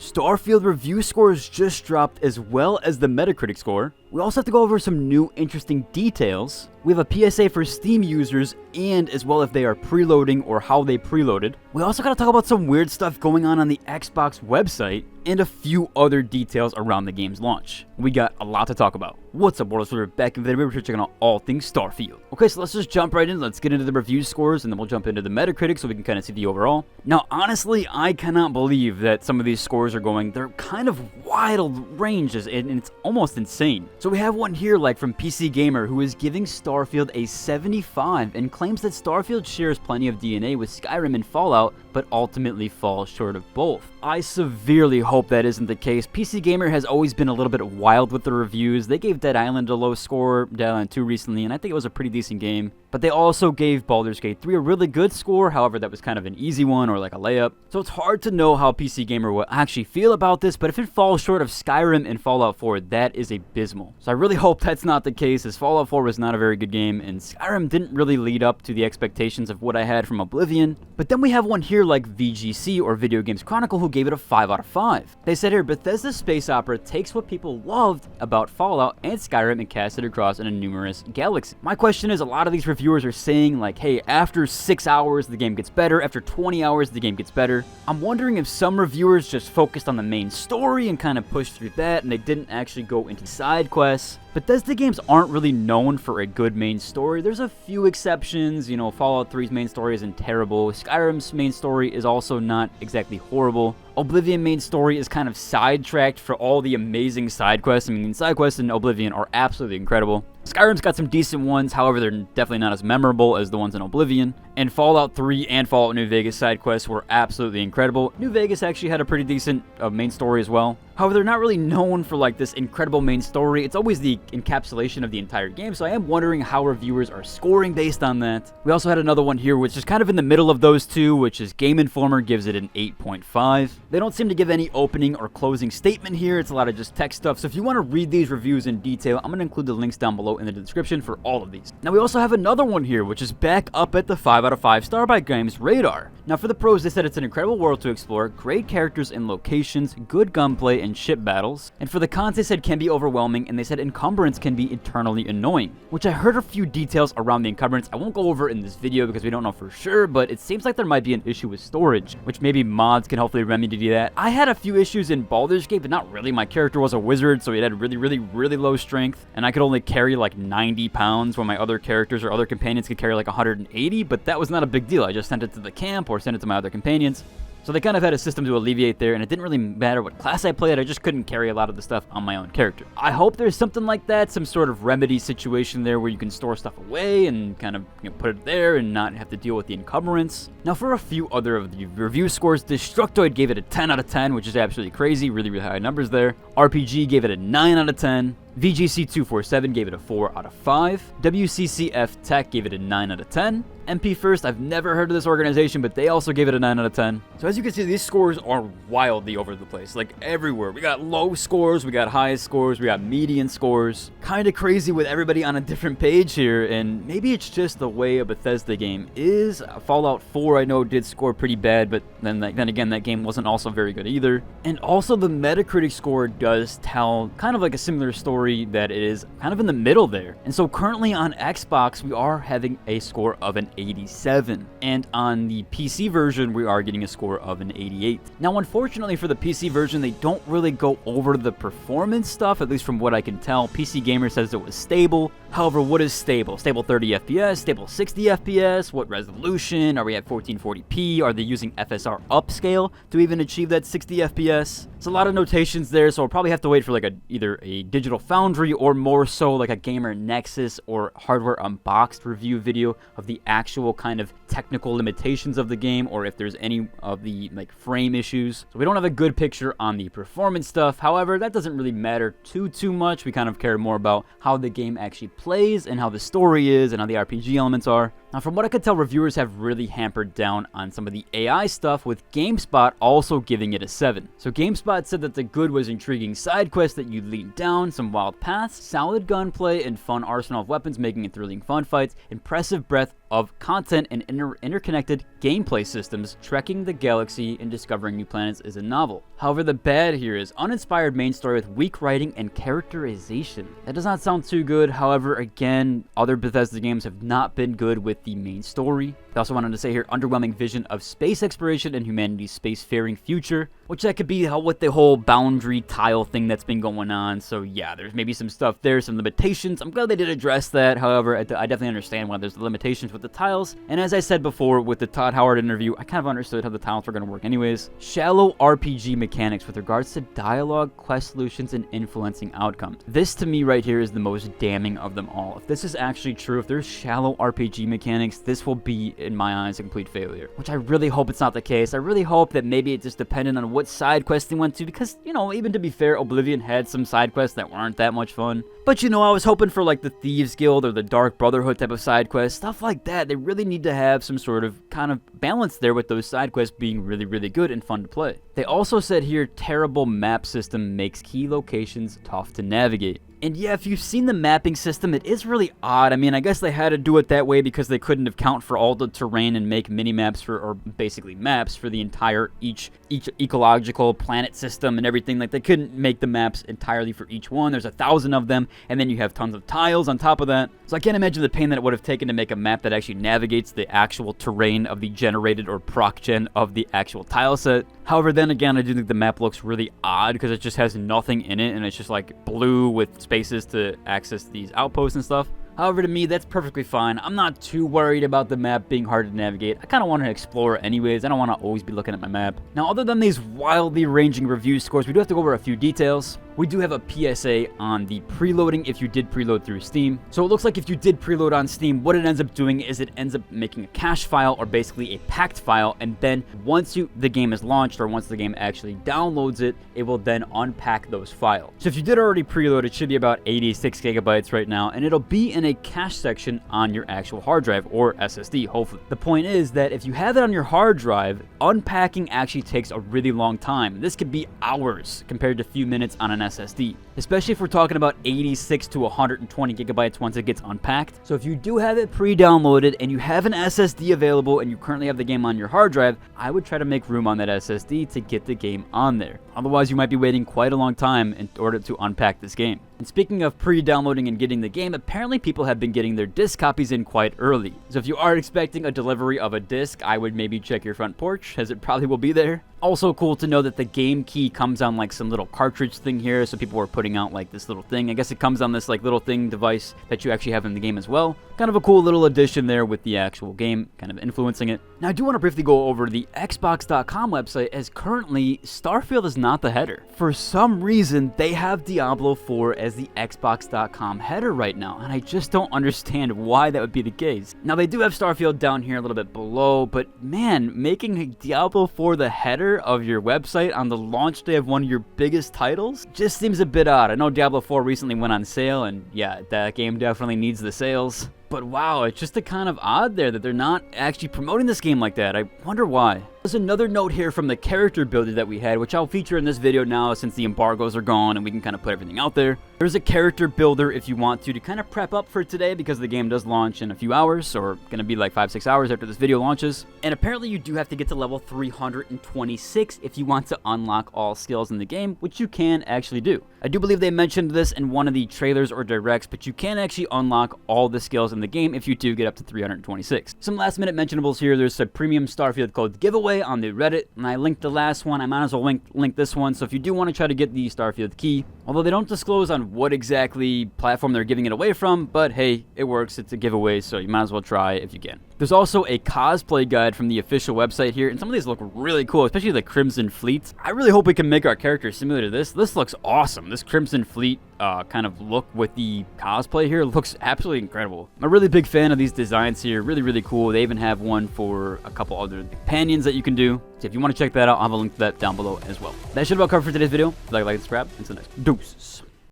Starfield review scores just dropped, as well as the Metacritic score. We also have to go over some new interesting details. We have a PSA for Steam users, and as well if they are preloading or how they preloaded. We also gotta talk about some weird stuff going on the Xbox website, and a few other details around the game's launch. We got a lot to talk about. What's up, world? We're back in the video. We're checking out all things Starfield. Okay, so let's just jump right in. Let's get into the review scores, and then we'll jump into the Metacritic so we can kind of see the overall. Now, honestly, I cannot believe that some of these scores are going. They're kind of wild ranges, and it's almost insane. So we have one here, like from PC Gamer, who is giving Starfield a 75 and claims that Starfield shares plenty of DNA with Skyrim and Fallout, but ultimately falls short of both. I severely hope that isn't the case. PC Gamer has always been a little bit wild with the reviews. They gave Dead Island a low score, Dead Island 2 recently, and I think it was a pretty decent game. But they also gave Baldur's Gate 3 a really good score, however that was kind of an easy one or like a layup. So it's hard to know how PC Gamer will actually feel about this, but if it falls short of Skyrim and Fallout 4, that is abysmal. So I really hope that's not the case, as Fallout 4 was not a very good game, and Skyrim didn't really lead up to the expectations of what I had from Oblivion. But then we have one here like VGC, or Video Games Chronicle, who gave it a 5 out of 5. They said here, Bethesda's space opera takes what people loved about Fallout and Skyrim and casts it across in a numerous galaxy. My question is, a lot of these reviewers are saying like, hey, after 6 hours the game gets better, after 20 hours the game gets better. I'm wondering if some reviewers just focused on the main story and kind of pushed through that, and they didn't actually go into side quests. Bethesda games aren't really known for a good main story. There's a few exceptions, you know, Fallout 3's main story isn't terrible. Skyrim's main story is also not exactly horrible. Oblivion main story is kind of sidetracked for all the amazing side quests. I mean, side quests in Oblivion are absolutely incredible. Skyrim's got some decent ones, however, they're definitely not as memorable as the ones in Oblivion. And Fallout 3 and Fallout New Vegas side quests were absolutely incredible. New Vegas actually had a pretty decent main story as well. However, they're not really known for like this incredible main story. It's always the encapsulation of the entire game, so I am wondering how reviewers are scoring based on that. We also had another one here, which is kind of in the middle of those two, which is Game Informer gives it an 8.5. They don't seem to give any opening or closing statement here. It's a lot of just text stuff, so if you want to read these reviews in detail, I'm going to include the links down below in the description for all of these. Now, we also have another one here, which is back up at the 5 out of 5 star by Games Radar. Now, for the pros, they said it's an incredible world to explore, great characters and locations, good gunplay and ship battles. And for the cons, they said can be overwhelming, and they said encumbrance can be eternally annoying, which I heard a few details around the encumbrance. I won't go over in this video because we don't know for sure, but it seems like there might be an issue with storage, which maybe mods can hopefully remedy that. I had a few issues in Baldur's Gate, but not really. My character was a wizard, so he had really low strength, and I could only carry like 90 pounds when my other characters or other companions could carry like 180, but that was not a big deal. I just sent it to the camp or sent it to my other companions. So they kind of had a system to alleviate there, and it didn't really matter what class I played. I just couldn't carry a lot of the stuff on my own character. I hope there's something like that, some sort of remedy situation there where you can store stuff away and kind of put it there and not have to deal with the encumbrance. Now, for a few other of the review scores, Destructoid gave it a 10 out of 10, which is absolutely crazy. Really high numbers there. RPG gave it a 9 out of 10. VGC247 gave it a 4 out of 5. WCCF Tech gave it a 9 out of 10. MP First, I've never heard of this organization, but they also gave it a 9 out of 10. So as you can see, these scores are wildly over the place, like everywhere. We got low scores, we got high scores, we got median scores. Kind of crazy with everybody on a different page here, and maybe it's just the way a Bethesda game is. Fallout 4, I know, did score pretty bad, but then again, that game wasn't also very good either. And also, the Metacritic score does tell kind of like a similar story, that it is kind of in the middle there. And so currently on Xbox, we are having a score of an 87, and on the PC version we are getting a score of an 88. Now, unfortunately for the PC version, they don't really go over the performance stuff, at least from what I can tell. PC Gamer says it was stable. However, what is stable? Stable 30 FPS, stable 60 FPS, what resolution? Are we at 1440p? Are they using FSR upscale to even achieve that 60 FPS? It's a lot of notations there, so I'll probably have to wait for like either a Digital Foundry or more so like a Gamer Nexus or Hardware Unboxed review video of the actual kind of technical limitations of the game, or if there's any of the like frame issues. So we don't have a good picture on the performance stuff. However, that doesn't really matter too much. We kind of care more about how the game actually plays and how the story is and how the RPG elements are. Now, from what I could tell, reviewers have really hampered down on some of the AI stuff, with GameSpot also giving it a 7. So GameSpot said that the good was intriguing side quests that you lead down, some wild paths, solid gunplay, and fun arsenal of weapons making it thrilling fun fights, impressive breadth of content, and interconnected gameplay systems, trekking the galaxy and discovering new planets is a novel. However, the bad here is uninspired main story with weak writing and characterization. That does not sound too good. However, again, other Bethesda games have not been good with the main story. They also wanted to say here, underwhelming vision of space exploration and humanity's spacefaring future, which that could be with the whole boundary tile thing that's been going on. So yeah, there's maybe some stuff there, some limitations. I'm glad they did address that. However, I definitely understand why there's limitations with the tiles. And as I said before with the Todd Howard interview, I kind of understood how the tiles were going to work anyways. Shallow RPG mechanics with regards to dialogue, quest solutions, and influencing outcomes. This to me right here is the most damning of them all. If this is actually true, if there's shallow RPG mechanics, this will be, in my eyes, a complete failure. Which I really hope it's not the case. I really hope that maybe it just depended on what side quest they went to, because, you know, even to be fair, Oblivion had some side quests that weren't that much fun. But, you know, I was hoping for like the Thieves Guild or the Dark Brotherhood type of side quests, stuff like that. They really need to have some sort of kind of balance there with those side quests being really, really good and fun to play. They also said here, terrible map system makes key locations tough to navigate. And yeah, if you've seen the mapping system, it is really odd. I mean, I guess they had to do it that way because they couldn't account for all the terrain and make mini-maps for, or basically maps for the entire, each ecological planet system and everything. Like, they couldn't make the maps entirely for each one. There's 1,000 of them, and then you have tons of tiles on top of that. So I can't imagine the pain that it would have taken to make a map that actually navigates the actual terrain of the generated or proc-gen of the actual tile set. However, then again, I do think the map looks really odd because it just has nothing in it, and it's just like blue with spaces to access these outposts and stuff. However, to me, that's perfectly fine. I'm not too worried about the map being hard to navigate. I kind of want to explore anyways. I don't want to always be looking at my map. Now, other than these wildly ranging review scores, we do have to go over a few details. We do have a PSA on the preloading if you did preload through Steam. So it looks like if you did preload on Steam, what it ends up doing is it ends up making a cache file, or basically a packed file, and then once the game is launched, or once the game actually downloads it, it will then unpack those files. So if you did already preload, it should be about 86 gigabytes right now, and it'll be in a cache section on your actual hard drive, or SSD, hopefully. The point is that if you have it on your hard drive, unpacking actually takes a really long time. This could be hours compared to a few minutes on an SSD, especially if we're talking about 86 to 120 gigabytes once it gets unpacked. So if you do have it pre-downloaded and you have an SSD available and you currently have the game on your hard drive, I would try to make room on that SSD to get the game on there. Otherwise, you might be waiting quite a long time in order to unpack this game. And speaking of pre-downloading and getting the game, apparently people have been getting their disc copies in quite early. So if you are expecting a delivery of a disc, I would maybe check your front porch, as it probably will be there. Also cool to know that the game key comes on like some little cartridge thing here, so people were putting out like this little thing. I guess it comes on this like little thing device that you actually have in the game as well. Kind of a cool little addition there with the actual game, kind of influencing it. Now I do want to briefly go over the Xbox.com website, as currently Starfield is not the header. For some reason, they have Diablo 4 as the Xbox.com header right now, and I just don't understand why that would be the case. Now they do have Starfield down here a little bit below, but man, making Diablo 4 the header of your website on the launch day of one of your biggest titles just seems a bit odd. I know Diablo 4 recently went on sale, and yeah, that game definitely needs the sales. But wow, it's just a kind of odd there that they're not actually promoting this game like that. I wonder why. There's another note here from the character builder that we had, which I'll feature in this video now since the embargoes are gone and we can kind of put everything out there. There's a character builder if you want to kind of prep up for today, because the game does launch in a few hours, or going to be like 5-6 hours after this video launches. And apparently you do have to get to level 326 if you want to unlock all skills in the game, which you can actually do. I do believe they mentioned this in one of the trailers or directs, but you can actually unlock all the skills in the game if you do get up to 326. Some last minute mentionables here. There's a premium Starfield code giveaway on the Reddit, and I linked the last one. I might as well link this one. So if you do want to try to get the Starfield key, although they don't disclose on what exactly platform they're giving it away from, but hey, it works. It's a giveaway, so you might as well try if you can. There's also a cosplay guide from the official website here, and some of these look really cool, especially the Crimson Fleet. I really hope we can make our character similar to this. This looks awesome. This Crimson Fleet kind of look with the cosplay here looks absolutely incredible. I'm a really big fan of these designs here. Really, really cool. They even have one for a couple other companions that you can do. So if you want to check that out, I'll have a link to that down below as well. That should about cover for today's video. If you like and subscribe, until next. Deuces.